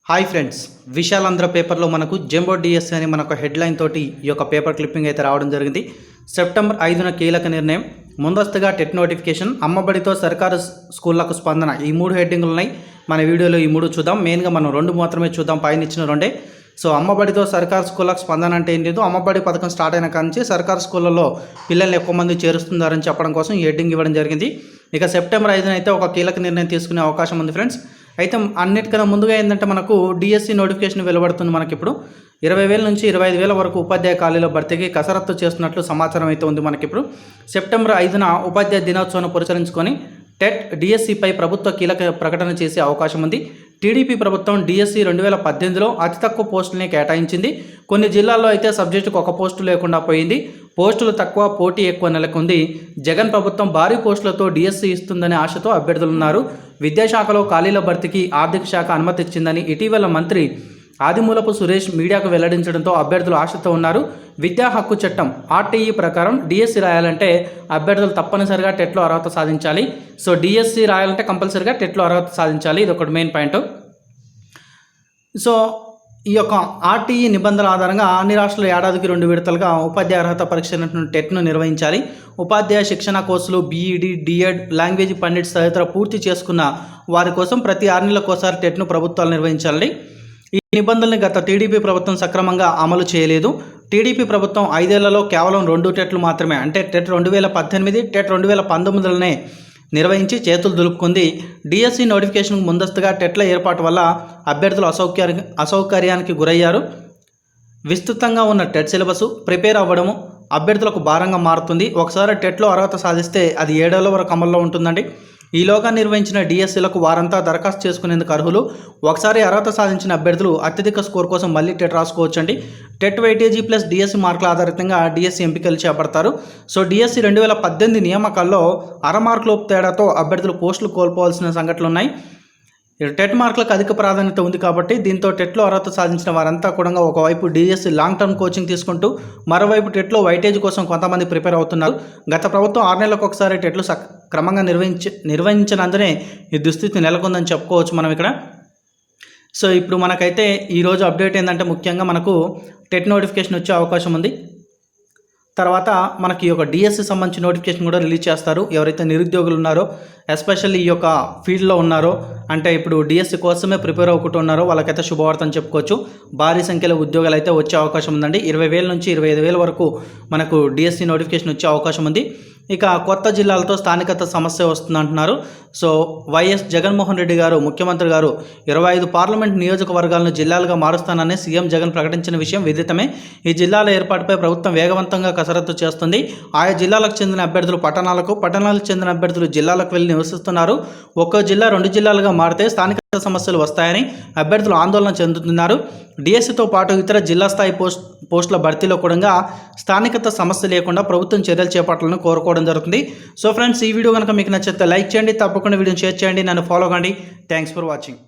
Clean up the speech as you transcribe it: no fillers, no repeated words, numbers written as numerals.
Hi friends, Visalaandhra పేపర్లో మనకు jumbo DSC అని మనకు హెడ్లైన్ తోటి ఈ యొక్క పేపర్ క్లిప్పింగ్ అయితే రావడం జరిగింది. సెప్టెంబర్ 5న కీలక నిర్ణయం, ముందస్తుగా టెట్ నోటిఫికేషన్, అమ్మబడితో సర్కారు స్కూళ్లకు స్పందన. ఈ 3 హెడ్డింగ్లు ఉన్నాయి. మన వీడియోలో ఈ 3 చూద్దాం. మెయిన్గా మనం 2 మాత్రమే చూద్దాం, పైన ఇచ్చిన 2. సో అమ్మబడితో సర్కారు స్కూళ్ళకు స్పందన అంటే ఏం లేదు, అమ్మబడి పథకం స్టార్ట్ అయిన కాడ నుంచి సర్కారు స్కూళ్ళలో పిల్లల్ని ఎక్కువ మంది చేరుస్తున్నారని చెప్పడం కోసం ఈ హెడ్డింగ్ ఇవ్వడం జరిగింది. ఇక సెప్టెంబర్ 5న అయితే ఒక కీలక నిర్ణయం తీసుకునే అవకాశం ఉంది ఫ్రెండ్స్. అయితే అన్నిటికన్నా ముందుగా ఏంటంటే మనకు డిఎస్సి నోటిఫికేషన్ వెలువడుతుంది. మనకి ఇప్పుడు 20,000 నుంచి 25,000 వరకు ఉపాధ్యాయ ఖాళీల భర్తీకి కసరత్తు చేస్తున్నట్లు సమాచారం అయితే ఉంది. మనకి ఇప్పుడు సెప్టెంబర్ 5న ఉపాధ్యాయ దినోత్సవాన్ని పురస్కరించుకొని టెట్ డిఎస్సిపై ప్రభుత్వ కీలక ప్రకటన చేసే అవకాశం ఉంది. టీడీపీ ప్రభుత్వం డిఎస్సి 2018లో అతి తక్కువ పోస్టులనే కేటాయించింది. కొన్ని జిల్లాల్లో అయితే సబ్జెక్టుకు ఒక పోస్టు లేకుండా పోయింది. పోస్టులు తక్కువ, పోటీ ఎక్కువ నెలకొంది. జగన్ ప్రభుత్వం భారీ పోస్టులతో డిఎస్సి ఇస్తుందనే ఆశతో అభ్యర్థులున్నారు. విద్యాశాఖలో ఖాళీల భర్తీకి ఆర్థిక శాఖ అనుమతి ఇచ్చిందని ఇటీవల మంత్రి ఆదిమూలపు సురేష్ మీడియాకు వెల్లడించడంతో అభ్యర్థులు ఆశతో ఉన్నారు. విద్యా హక్కు చట్టం ఆర్టీఈ ప్రకారం డిఎస్సి రాయాలంటే అభ్యర్థులు తప్పనిసరిగా టెట్లో అర్హత సాధించాలి. సో డిఎస్సి రాయాలంటే కంపల్సరిగా టెట్లో అర్హత సాధించాలి. ఇది ఒకటి మెయిన్ పాయింట్. సో ఈ యొక్క ఆర్టీఈ నిబంధనల ఆధారంగా అన్ని రాష్ట్రాలు ఏడాదికి 2 విడతలుగా ఉపాధ్యాయ అర్హత పరీక్ష టెట్ను నిర్వహించాలి. ఉపాధ్యాయ శిక్షణ కోర్సులు, బీఈడి, డిఎడ్, లాంగ్వేజ్ పండిట్స్ తదితర పూర్తి చేసుకున్న వారి కోసం ప్రతి 6 నెలలకోసారి టెట్ను ప్రభుత్వాలు నిర్వహించాలి. ఈ నిబంధనల్ని గత టీడీపీ ప్రభుత్వం సక్రమంగా అమలు చేయలేదు. టీడీపీ ప్రభుత్వం 5 ఏళ్లలో కేవలం 2 టెట్లు మాత్రమే, అంటే టెట్ 2018, టెట్ 2019లోనే నిర్వహించి చేతులు దులుపుకుంది. డిఎస్సి నోటిఫికేషన్కు ముందస్తుగా టెట్ల ఏర్పాటు వల్ల అభ్యర్థులు అసౌకర్యానికి గురయ్యారు. విస్తృతంగా ఉన్న టెట్ సిలబస్ ప్రిపేర్ అవ్వడము అభ్యర్థులకు భారంగా మారుతుంది. ఒకసారి టెట్లో అర్హత సాధిస్తే అది 7 ఏళ్ల వరకు అమల్లో ఉంటుందండి. ఈలోగా నిర్వహించిన డిఎస్సీలకు వారంతా దరఖాస్తు చేసుకునేందుకు అర్హులు. ఒకసారి అర్హత సాధించిన అభ్యర్థులు అత్యధిక స్కోర్ కోసం మళ్ళీ టెట్ రాసుకోవచ్చండి. టెట్ వెయిటేజీ ప్లస్ డిఎస్సి మార్కుల ఆధారితంగా డిఎస్సి ఎంపికలు చేపడతారు. సో డిఎస్సి 2018 నియామకాల్లో అర మార్కుల తేడాతో అభ్యర్థులు పోస్టులు కోల్పోవాల్సిన సంఘటనలు ఉన్నాయి. టెట్ మార్కులకు అధిక ప్రాధాన్యత ఉంది కాబట్టి దీంతో టెట్లో అర్హత సాధించిన వారంతా కూడా ఒకవైపు డిఎస్సి లాంగ్ టర్మ్ కోచింగ్ తీసుకుంటూ మరోవైపు టెట్లో వైటేజ్ కోసం కొంతమంది ప్రిపేర్ అవుతున్నారు. గత ప్రభుత్వం 6 నెలలకు ఒకసారి టెట్లు క్రమంగా నిర్వహించినందునే ఈ దుస్థితి నెలకొందని చెప్పుకోవచ్చు మనం ఇక్కడ. సో ఇప్పుడు మనకైతే ఈరోజు అప్డేట్ ఏంటంటే ముఖ్యంగా మనకు టెట్ నోటిఫికేషన్ వచ్చే అవకాశం ఉంది. తర్వాత మనకి ఈ యొక్క డిఎస్సి సంబంధించిన నోటిఫికేషన్ కూడా రిలీజ్ చేస్తారు. ఎవరైతే నిరుద్యోగులు ఉన్నారో, ఎస్పెషల్లీ ఈ యొక్క ఫీల్డ్లో ఉన్నారో, అంటే ఇప్పుడు డిఎస్సి కోసమే ప్రిపేర్ అవుకుంటున్నారో వాళ్ళకైతే శుభవార్త అని చెప్పుకోవచ్చు. భారీ సంఖ్యలో ఉద్యోగాలు అయితే వచ్చే అవకాశం ఉందండి. 20,000 నుంచి 25,000 వరకు మనకు డిఎస్సి నోటిఫికేషన్ వచ్చే అవకాశం ఉంది. ఇక కొత్త జిల్లాలతో స్థానికత సమస్య వస్తుందంటున్నారు. సో వైఎస్ జగన్మోహన్ రెడ్డి గారు, ముఖ్యమంత్రి గారు 25 పార్లమెంట్ నియోజకవర్గాలను జిల్లాలుగా మారుస్తానని సీఎం జగన్ ప్రకటించిన విషయం విదితమే. ఈ జిల్లాల ఏర్పాటుపై ప్రభుత్వం వేగవంతంగా కసరత్తు చేస్తుంది. ఆయా జిల్లాలకు చెందిన అభ్యర్థులు పట్టణాలకు చెందిన అభ్యర్థులు జిల్లాలకు వెళ్ళి నివసిస్తున్నారు. ఒక్కో జిల్లా 2 జిల్లాలుగా మారితే స్థానిక సమస్యలు వస్తాయని అభ్యర్థులు ఆందోళన చెందుతున్నారు. డిఎస్సితో పాటు ఇతర జిల్లా స్థాయి పోస్టుల భర్తీలో కూడా స్థానికత సమస్య లేకుండా ప్రభుత్వం చర్యలు చేపట్టాలని కోరుకోవడం జరుగుతుంది. సో ఫ్రెండ్స్, ఈ వీడియో కనుక మీకు నచ్చితే లైక్ చేయండి, తప్పకుండా వీడియోని షేర్ చేయండి, నన్ను ఫాలో కండి. Thanks for watching.